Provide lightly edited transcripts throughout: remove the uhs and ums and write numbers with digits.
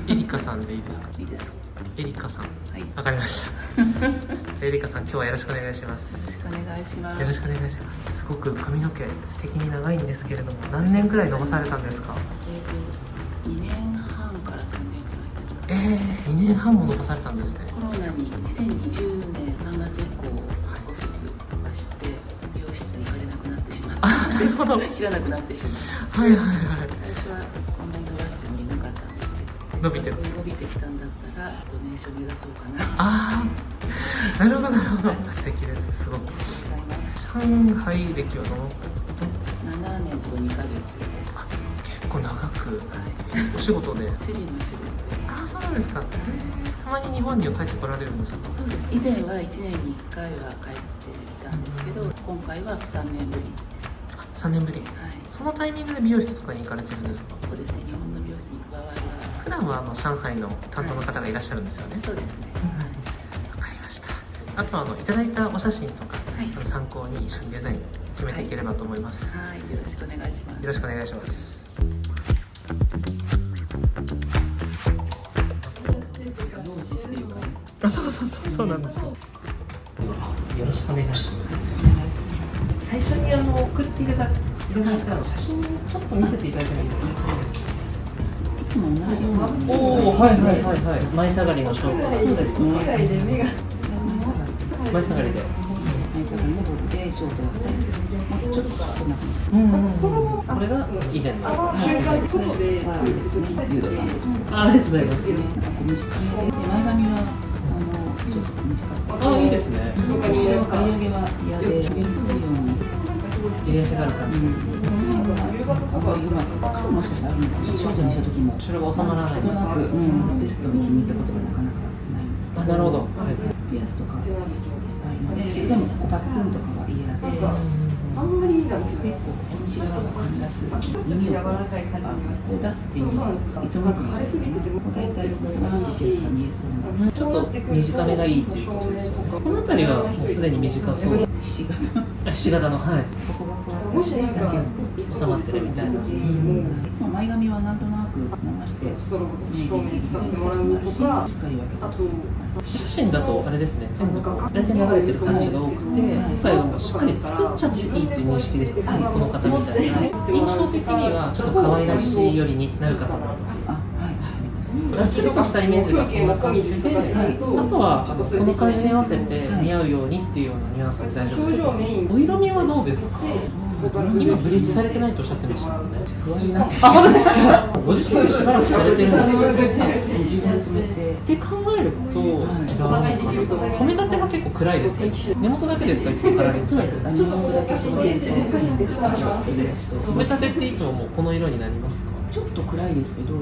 エリカさんでいいですか？いいです。エリカさん。はい。わかりました。エリカさん、今日はよろしくお願いしまよろす。しくお願いします。よろしくお願いします。すごく髪の毛素敵に長いんですけれども、何年くらい伸ばされたんですか2年半から3年くらいですか。？2年半も伸ばされたんですね。コロナに2020年3月以降少しずつ伸ばして美容室に行かれなくなってしまって、なるほど。切らなくなってしまって、はいはいはい。最初はこんなに伸ばすつもりなかったんですけど、伸びてる。伸びてきたんだったらドネーション目指そうかな。ああ、なるほどなるほど。素敵です。すごく。上海歴は7年と2ヶ月。あ、結構長くはい。お仕事で。セリの仕事で。ああ、そうなんですか。たまに日本には帰ってこられるんですか？そうです。以前は1年に1回は帰ってきたんですけど、今回は3年ぶりです。あ、3年ぶり。はい。そのタイミングで美容室とかに行かれてるんですか？そうですね。日本の美容室に行く場合は。普段は上海の担当の方がいらっしゃるんですよね。そうですね。わかりました。あとはいただいたお写真とか、はい。参考に一緒にデザイン決めていければと思います。はい。よろしくお願いします。よろしくお願いします。あ、そうなんですよ。よろしくお願いします。最初に送っていただいた写真ちょっと見せていただいてもいいですか？いつも同じような。おお、はい。前下がりのショート。そうですね。前下がりで。前下がりのボブでショートだったり、ちょっとこんな感じ。それが以前の。外ではユードさん。ありがとうございます。なんかこう短めで前髪はちょっと短かった。あ、いいですね。後ろ刈り上げは嫌で上にするように。入れ足がある感じです。この辺はあんまりうまく癖もしかしたらあるのかな。ショートにした時も後ろが収まらない。うまくベストに気に入ったことがなかなかないんですけど。あ、なるほど。ピアスとかしたいので、でもここパツンとかは嫌で、結構西側が必ず耳をこう出すっていうのがいつもいつもですね。大体こうなんてピアスが見えそうなんです。ちょっと短めがいいっていうことですよ。この辺りはもうすでに短そう。ひし形。ひし形の、はい。ここがこうもしでしたら結構収まってるみたいな。いつも前髪はなんとなく流してネギに使ってもらうのとか、しっかり分けたと。写真だとあれですね、全部こう大体流れてる感じが多くて、今回はもうしっかり作っちゃっていいという認識ですか、この方みたいな。印象的にはちょっと可愛らしいよりになるかと思います。ざっくりとしたイメージがこんな感じで、あとはこの感じに合わせて似合うようにっていうようなニュアンスで大丈夫ですか？お色味はどうですか？今ブリッジされてないとおっしゃってましたもんね。不安になって。あ、本当ですか？ご自身でしばらくされてるんですよ。自分で染めて。って考えると、染めたては結構暗いですね。根元だけですか？いつもカラーリングされてる。根元だけ染めて。染めたてっていつももうこの色になりますか？ちょっと暗いですけど、でも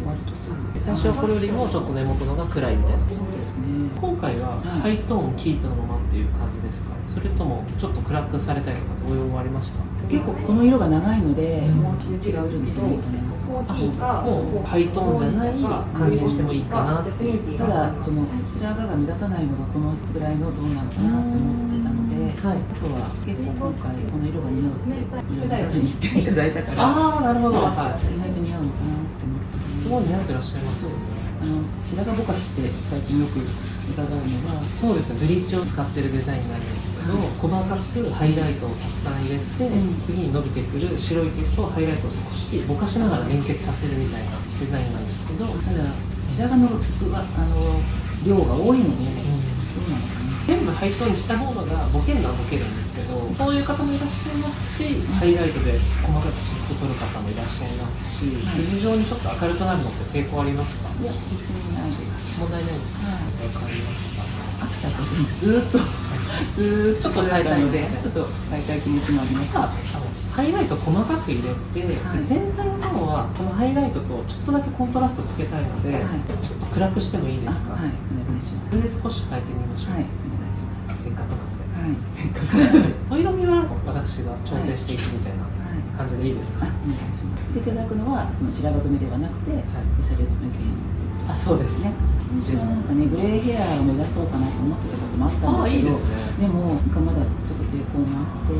割とすぐ。最初はこれよりもちょっと根元のが暗いみたいな。そうですね。今回はハイトーンキープのままっていう感じですか？それともちょっと暗くされたりとかってお要望ありました？結構この色が長いので、もうちょっと違う色にしてもいいかな。もうハイトーンじゃない感じにしてもいいかなっていう。ただその白髪が目立たないのがこのぐらいのトーンなのかなと思ってたので、はい、あとは結構今回この色が似合うっていろんな方に言っていただいたから、ああ、なるほど。はい、意外と似合うのかなって思って。すごい似合ってらっしゃいます。白髪ぼかしって最近よく伺うのは、そうですね、ブリーチを使ってるデザインになるんですけど、細かくハイライトをたくさん入れて、次に伸びてくる白い毛とハイライトを少しぼかしながら連結させるみたいなデザインなんですけど、ただ白髪の量が多いので、どうなのかな。全部ハイトーンにした方がボケるのはボケるんですけど、そういう方もいらっしゃいますし、ハイライトで細かくチップ取る方もいらっしゃいますし、非常にちょっと明るくなるのって抵抗ありますか？いや、別にないです。問題ないです。わかりました。飽きちゃったんで、ずーっとちょっと変えたいので、ちょっと変えたい気持ちもあります。ハイライト細かく入れて、全体のトーンはこのハイライトとちょっとだけコントラストつけたいので、ちょっと暗くしてもいいですか？はい、お願いします。それで少し変えてみましょう。はい、お願いします。せっかくなんで。はい、せっかく。お色味は私が調整していくみたいな感じでいいですか？お願いします。入れていただくのはその白髪染めではなくて、おしゃれ染め系の。あ、そうですね。私はなんかね、グレーヘアを目指そうかなと思ってたこともあったんですけど、でもなんかまだちょっと抵抗もあって、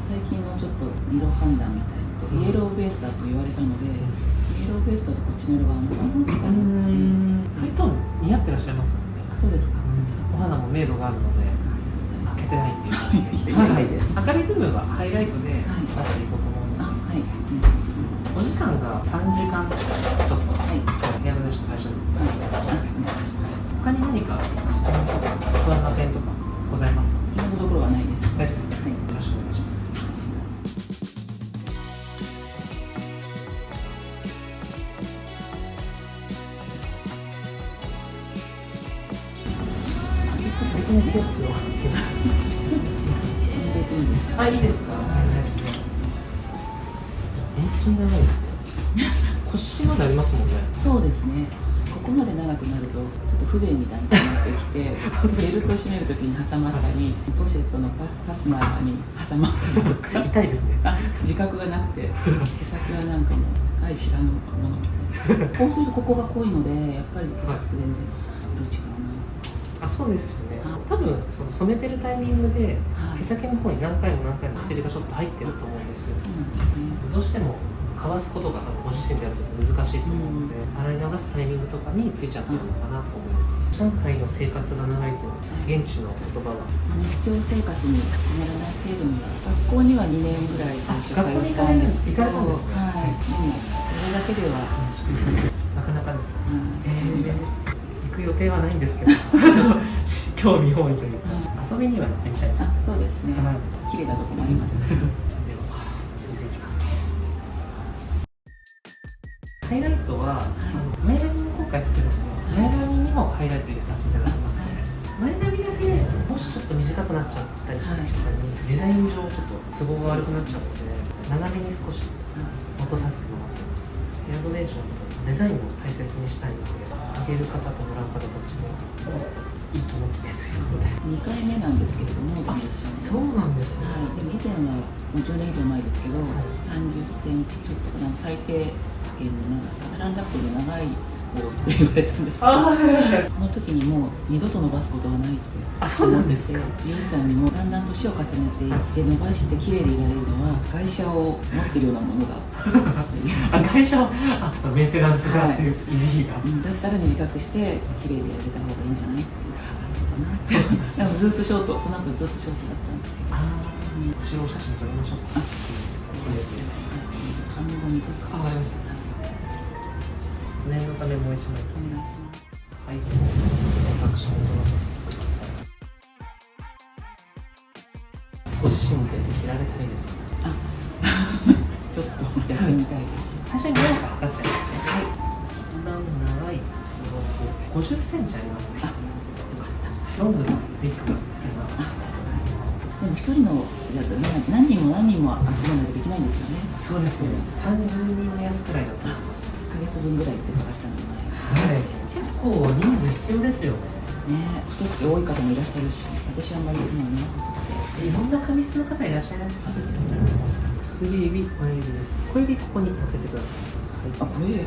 最近のちょっと色判断みたいなのでイエローベースだと言われたので、イエローベースだとこっちの色が合うのかなって。ハイトーン似合ってらっしゃいますもんね。あ、そうですか。お肌も明度があるので開けてないっていう。はい、明るい部分はハイライトで出していこうと思うので、はい、お願いします。お時間が3時間ちょっと、部屋のでしょ最初に。お願いします。他に何か質問とか不安な点とかございますか？今のところはないです。大丈夫ですか？はい、よろしくお願いします。お願いします。いいですよ。あ、いいですか？本当に長いですね。腰までありますもんね。そうですね。ここまで長くなるとちょっと不便にだんだんなってきて、ベルト締めるときに挟まったり、ポシェットのファスナーに挟まったりとか、痛いですね。自覚がなくて、毛先はなんかもう愛知らぬものみたいな。こうするとここが濃いので、やっぱり毛先と全然色違うな。あ、そうですよね。多分その染めてるタイミングで毛先の方に何回も薬がちょっと入ってると思うんですよ。そうなんですね。どうしてもかわすことが多分ご自身でやると難しいと思うので、洗い流すタイミングとかについちゃってるのかなと思います。上海の生活が長いと現地の言葉は日常生活にならない程度には、学校には2年ぐらい最初から行ったんですけど、行かれたんですか？はい。でもそれだけではなかなかですね。はい行く予定はないんですけど興味本位というか、遊びには行ってみたいです。あ、そうですね。綺麗なとこもありますし。では続いていきますね。ハイライトは、前髪も今回作るんですけど、前髪にもハイライト入れさせていただきますね。前髪だけもしちょっと短くなっちゃったりした時とかに、デザイン上ちょっと都合が悪くなっちゃうので、長めに少し残させてもらってます。ヘアドネーションとデザインを大切にしたいので、あげる方ともらう方どっちもいい気持ちでということで。2回目なんですけれども、そうなんですね。はい。でも以前はもう10年以上前ですけど、30センチちょっとかな、最低限の長さ、ランダップで長い方って言われたんですけど、その時にもう二度と伸ばすことはないってそうなんですか。美容師さんにもだんだん年を重ねていって伸ばして綺麗でいられるのは会社を持ってるようなものだ会社をそうメンテナンスがっていう維持費が、だったら短くして綺麗でやれた方がいいんじゃないってそうだな。でもずっとショート、その後ずっとショートだったんですけど。後ろ写真撮りましょうか。そうですよね。反応が見事。わかりました。念のためもう一枚お願いします。はい。私も撮らさせてください。ご自身で切られたりですか？ちょっとやってみたいです。最初に長さ測っちゃいますね。はい。一番長い50センチありますね。よかった。ロングのウィッグがつけます。でも一人のだと何人も集めないとできないんですよね。そうですね。30人目安くらいだと思います。1ヶ月分ぐらいって分かったのはい。結構人数必要ですよね。太くて多い方もいらっしゃるし、私はあんまり今ね細くて。いろんな髪質の方いらっしゃいます。そうですよね。薬指、親指です。小指ここに乗せてください。あ、これ意外。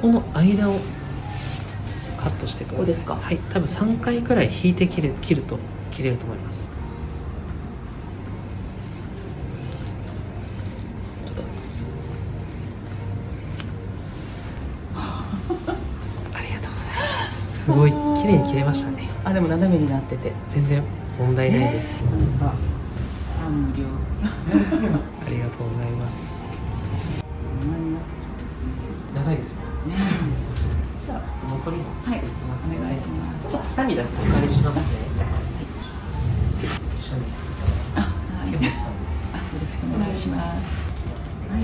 この間をカットしてください。ここですか？はい。多分3回くらい引いて切ると切れると思います。ありがとうございます。すごい綺麗に切れましたね。あ、でも斜めになってて全然問題ないです。なんか無料ありがとうございます。こんなになってるんですね。長いですよね。じゃあ残りのはい、いきますね。お願いします。ちょっとハサミだけお借りしますね。一緒にケモチさんです。よろしくお願いします。はい。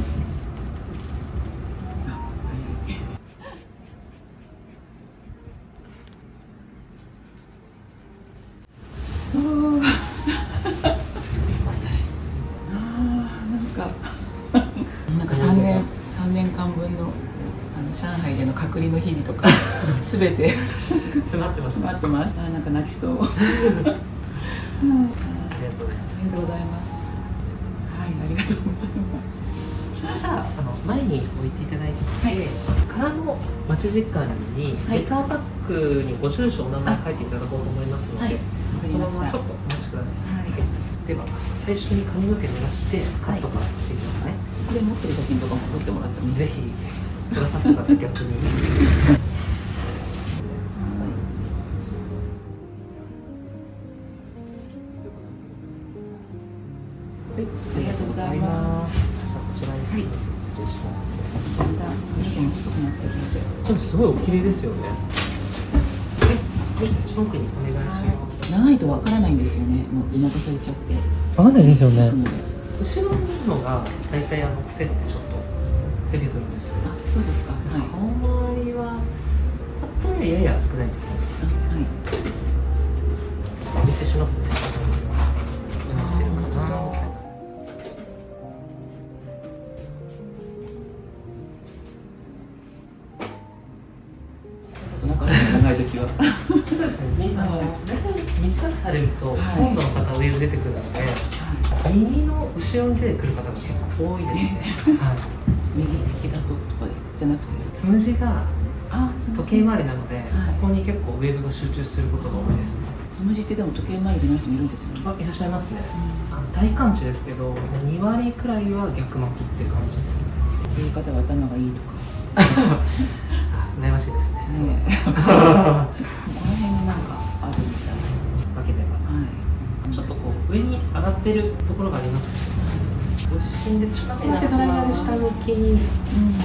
なんか3年間分の上海での隔離の日々とかすべて詰まってます。詰まってます。なんか泣きそう。ありがとうございます。はい、ありがとうございます。じゃあ前に置いていただいて、空の待ち時間にレターパックにご住所お名前書いていただこうと思いますので、では最初に髪の毛濡らしてカットからしていきますね。これ持ってる写真とかも撮ってもらってもぜひ撮らさせてください、逆に。はい、ありがとうございます。じゃあこちらに失礼します。だんだん髪の毛も細くなってるので、でもすごいお綺麗ですよね。はい、一番奥にお願いします。長いとわからないんですよね。もう促されちゃって。わかんないですよね。なので、後ろにいるのが大体癖ってちょっと出てくるんですよ。あ、そうですか。はい。顔周りはパッと見はやや少ないって感じです。はい。お見せしますね。どうなってるかなみたいな。なんか長い時は。そうですね。大体短くされると、ほとんどの方ウェーブ出てくるので、右の後ろに出てくる方が結構多いですね。はい。右利きだととかですか？じゃなくて。つむじがあ、時計回りなので、いここに結構ウェーブが集中することが多いですね。つむじってでも時計回りじゃない人もいるんですよね。あ、いらっしゃいますね。体感値ですけど、2割くらいは逆巻きって感じです。そういう方は頭がいいとか。悩ましいですね。ねえ。この辺になんかあるみたい分ければ。な。はい。ちょっとこう上に上がってるところがありますし、ご自身でちょっとだけ下向きにや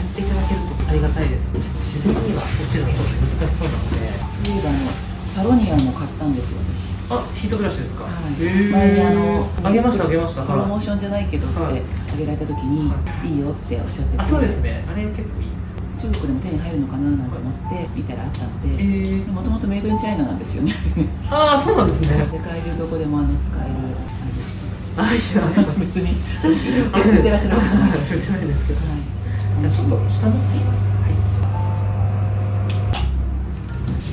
っていただけるとありがたいです。自然には落ちるのちょっと難しそうなので。そういえばサロニアも買ったんですよ私。あ、ヒートブラシですか。はいへー前にあげましたあげました。プロモーションじゃないけどってはいあげられた時に、いいよっておっしゃってて、あ、そうですね。あれ結構いいです。中国でも手に入るのかななんて思って見たらあったので、えもともとメイドインチャイナなんですよね。ああ、そうなんですね。世界中どこでも使えるあれをしてます。あ、いや、別に売ってらっしゃるわけじゃないです。売ってないですけど。はい。じゃあちょっと下の方にいます。はい。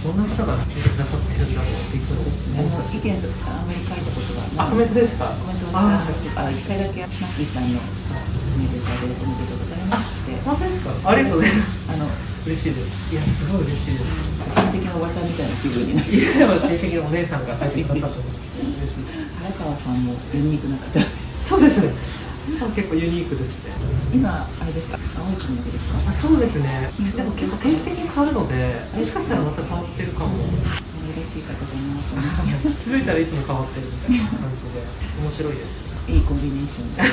どんな方が聞いてくださってるんだろうっていつも思って意見とかあんまり書いたことがあ、コない。メントですか。コメントをした一回だけマッキーさんのメールでおめでとうございますって本当ですか。ありがとうございます。あの嬉しいです。いや、すごい嬉しいです。親戚のおばちゃんみたいな気分になって、いや、でも親戚のお姉さんが書いてくださったの嬉しいです。原川さんもユニークな方。そうですね。結構ユニークですね。今あれですか、青い髪の毛ですか？あ、そうですね。でも結構定期的に変わるので、もしかしたらまた変わってるかも。嬉しい方だなと思って気づいたらいつも変わってるみたいな感じで面白いです。いいコンビネーションで楽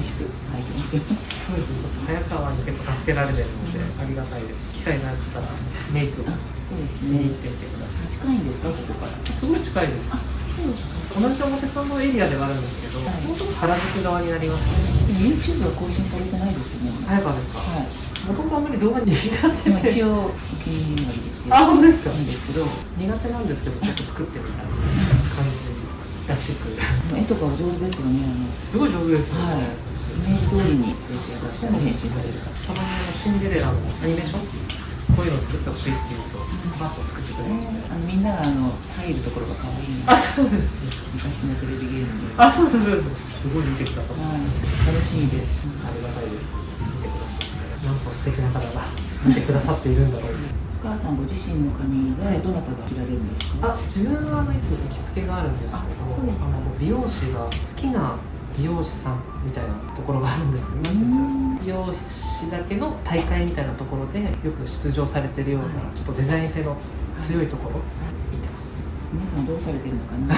しく拝見してます。そうですね。ちょっと早川に結構助けられてるのでありがたいです。機会があったらメイクをそうですしに行っね。てみてください。近いんですか、ここから？すごい近いです。同じ表参道エリアではあるんですけど、はいもうちょっと原宿側になりますね。でも YouTube は更新されてないですよね。早川ですか。はい。もともとあんまり動画苦手で。まあ一応お気に入りはいいですけど。あ、本当ですか。なんですけど、苦手なんですけど、ちょっと作ってみたいな感じらしく。絵とかお上手ですよね。すごい上手ですよね。はい。イメージ通りに出来上がったら変身されるかたまにシンデレラのアニメーションこういうのを作ってほしいって言うとパッと作ってくれるので。ら。みんなが入るところが可愛いあ、な。そうですね。昔のテレビゲームで。あ、そうですそうです。すごい見てくださって。はい。楽しみです。ありがたいです。見てくださって。なんと素敵な方が見てくださっているんだろう。お母さんご自身の髪はどなたが切られるんですか？あ、自分はいつも行きつけがあるんですけど、美容師が好きな美容師さんみたいなところがあるんですけど、美容師だけの大会みたいなところでよく出場されてるようなちょっとデザイン性の強いところ見てます。皆さんどうされてるのかな。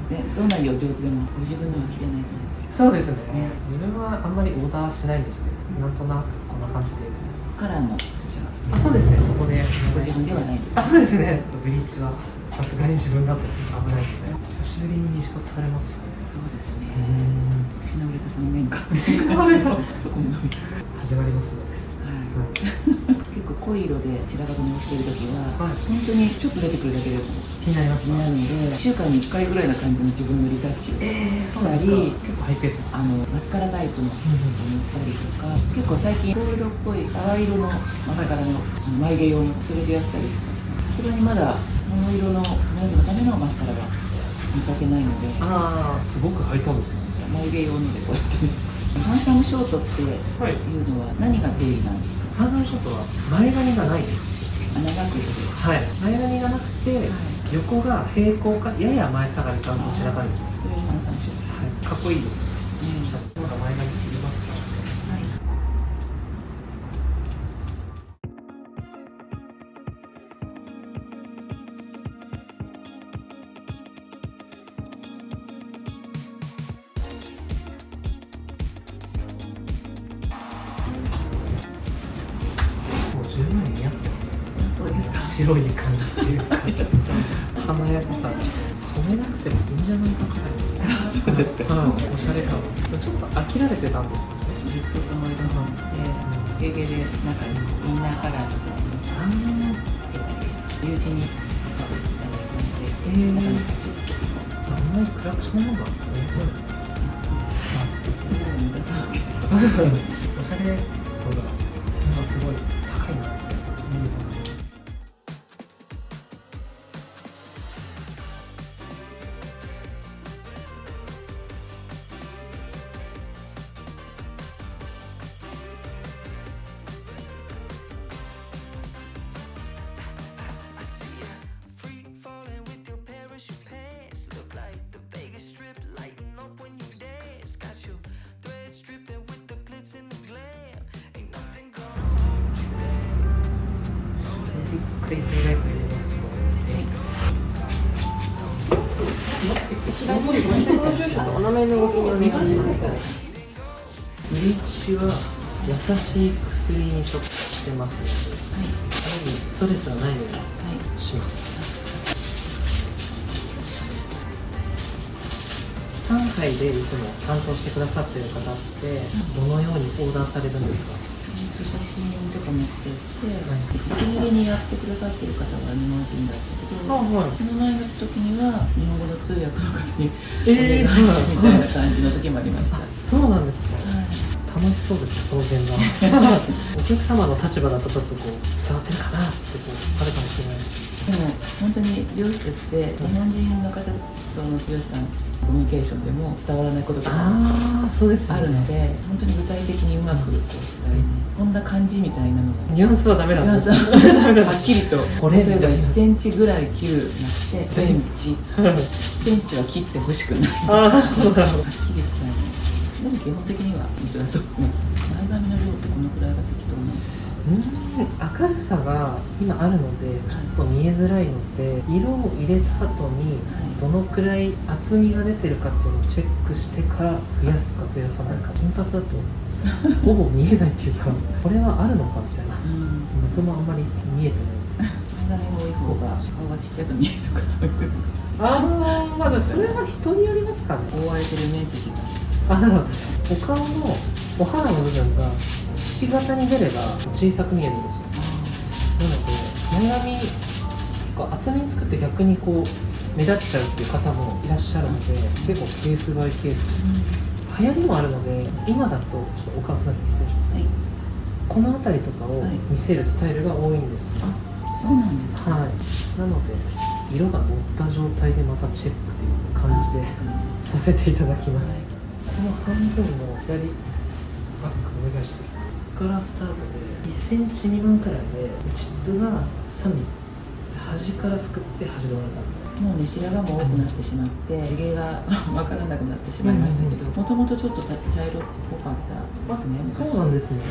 ね、どんなにお上手でもご自分では切れないじゃないですか。そうですね。自分はあんまりオーダーしないんですけど、なんとなくこんな感じで。カラーもじゃあ、そうですね。そこでご自分ではないです。あ、そうですね。ブリーチはさすがに自分だと危ないので、久しぶりに資格されますよね。そうですね。失われた3年間。失われたそこに伸びた。始まりますので。はい。結構濃い色で白髪染めをしているときは、はい本当にちょっと出てくるだけでも気になります気になるので、1週間に1回ぐらいな感じの自分のリタッチをしたり、結構ハイペースです。マスカラタイプの塗ったりとか、結構最近ゴールドっぽい淡い色のマスカラの眉毛用のそれでやったりとかして、さすがにまだこの色の眉毛のためのマスカラは見かけないので、ああ、すごくハイトーンですね。眉毛用のでこうやってハンサムショートっていうのは何が定義なんですか？ハンサムショットは前髪がないです。長くして。はい。前髪がなくて、横が平行かやや前下がりかどちらかですね。それに反射。はい、かっこいいです。まだ前髪切りますから。もう十分似合ってます。そうですか。白い感じっていうか華やかさ、染めなくてもいいんじゃないかくらいですね。そうですか。おしゃれ感。ちょっと飽きられてたんですよね。ずっとその色ので、つけ毛で中にインナーカラーとかつけたりして、友人にいただいたので、中にパチッと。あんまりクラクションの方がそうですね。おしゃれ度がすごい高いなって思います。クリームライト入れますので、お斜めの動きにお願いします。ブリーチは優しい薬にちょっとしてますね。ストレスはないようにします。上海でいつも担当してくださっている方ってどのようにオーダーされるんですか？写真とか持ってって、お気に入りにやってくださってる方が日本人だったけど、その前の時には日本語の通訳の方にお願いしてみたいな感じの時もありました。そうなんですか。楽しそうですね、その現場。お客様の立場だとちょっとこう伝わってるかなってこうあるかもしれないです。でも本当に美容師って日本人の方との美容師さんコミュニケーションでも伝わらないことがそうですね、あるので、本当に具体的にうまくこう伝えて、こんな感じみたいなのがニュアンスはダメなんです。はっきりと、例えば1センチぐらい切るなくてセンチは切ってほしくない。はっきり伝えない。でも基本的には一緒だと思います。前髪の量ってこのくらいが適当なんですか？明るさが今あるのでちょっと見えづらいので、色を入れた後にどのくらい厚みが出てるかっていうのをチェックしてから増やすか増やさないか。金髪だとほぼ見えないっていうかこれはあるのかみたいな、僕もあんまり見えてない。前髪が多い方が顔がちっちゃく見えるとかそういう。まだそれは人によりますかね。覆われてる面積が。なるほど。お顔のお肌の部分がひし形に出れば小さく見えるんですよ。なので前髪結構厚めに作って逆にこう目立っちゃうっていう方もいらっしゃるので、結構ケースバイケースです。流行りもあるので、今だとちょっとお顔すみません、失礼します。はい、この辺りとかを見せるスタイルが多いんです。そうなんですか。はい。なので色が乗った状態でまたチェックという感じでさせていただきます。この半分の左バックお願いしていいですか。ここからスタートで1センチ未満くらいでチップが3ミリ、端からすくって端の中。もうね、白髪も多くなってしまって地毛が分からなくなってしまいましたけど、もともとちょっと茶色っぽかったですね。そうなんですね。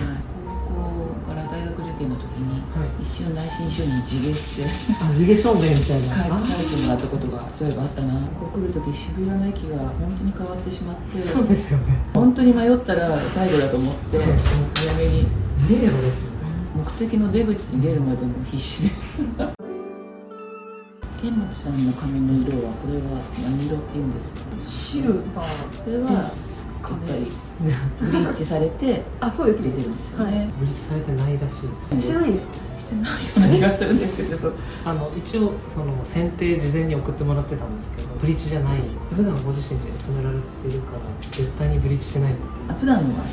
高校から大学受験の時に、一瞬内申書に地毛って地毛証明みたいな書いてもらったことがそういえばあったな。ここ来る時渋谷の駅が本当に変わってしまって、そうですよね。本当に迷ったら最後だと思って、早めに迷路ですよね。目的の出口に出るまでも必死で剣持さんの髪の色はこれは何色っていうんですか？シルバー。これはやっぱりブリーチされてそうですね。出てるんですよね。ブリーチされてないらしいです。してないですか？してないような気がするんですけど、ちょっと一応その選定事前に送ってもらってたんですけど、ブリーチじゃない。普段ご自身で染められてるから絶対にブリーチしてないっていう。普段のは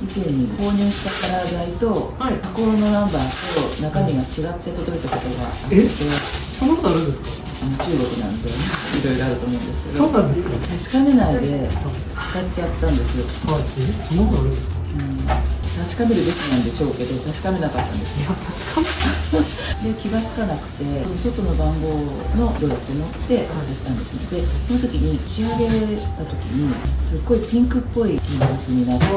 以前に購入したカラー剤と、箱のナンバーと中身が違って届いたことがあって、そんなことあるんですか？中国なんでいろいろあると思うんですけど、そうなんですか？確かめないで使っちゃったんですよ。そんなことあるんですか？確かめるべきなんでしょうけど確かめなかったんですよ。で気がつかなくて外の番号の色だと思ってやったんですね。でその時に仕上げた時にすっごいピンクっぽい色になって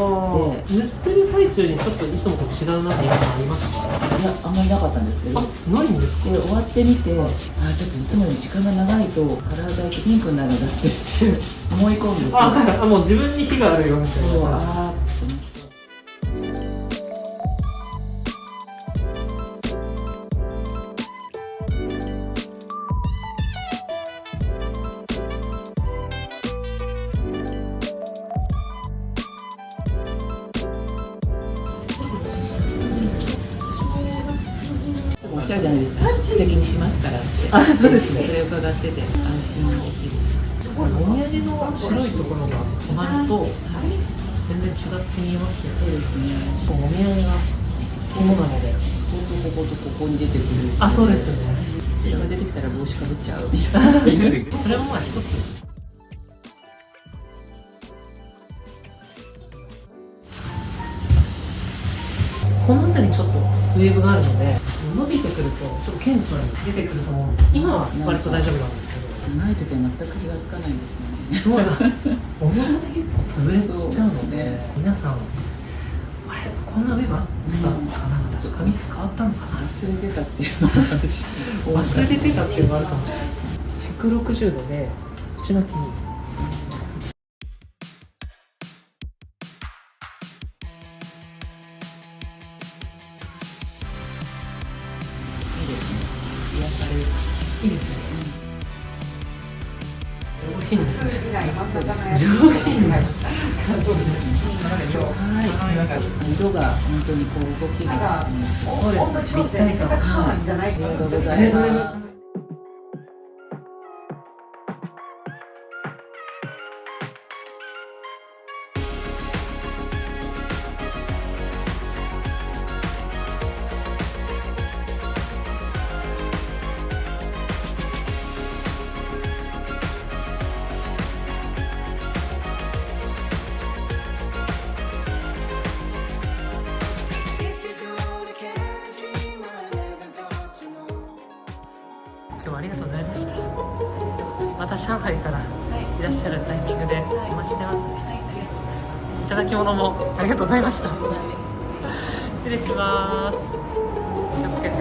塗ってる最中にちょっといつもと違うなっていうのありますか？いやあんまりなかったんですけど、ないんですか？で終わってみてちょっといつもより時間が長いとカラー剤ってピンクになるんだって思い込んでて、もう自分に火があるよみたいな。そうあーって思って。おっしゃるじゃないですか、素敵にしますからって。そうですね。それを伺ってて安心できる。お土産の白いところが止まると全然違って見えますよね。そうですね。お土産がものなので。こことここに出てくる。そうですよね。それが出てきたら帽子かぶっちゃうみたいな。それもまあ一つ。この辺りにちょっとウェーブがあるので伸びてくるとちょっと顕著に出てくると思うので今は割と大丈夫なんですけど、ない時は全く気がつかないんですよね。そうだ重さで結構潰れちゃうので皆さんあれこんなウェーブあったのかな、私髪質変わったのかな、忘れてたっていう話。忘れてたっていうのがあるかもしれないです。160度で内巻きにいいですね。癒される。いいですね。上品ですね。上品な。色が本当にこう動きが。そうですね。立体感。ありがとうございありがとうございま。ますす。今日はありがとうございました。また上海からいらっしゃるタイミングでお待ちしてますね。いただき物もありがとうございました。失礼します。気をつけて。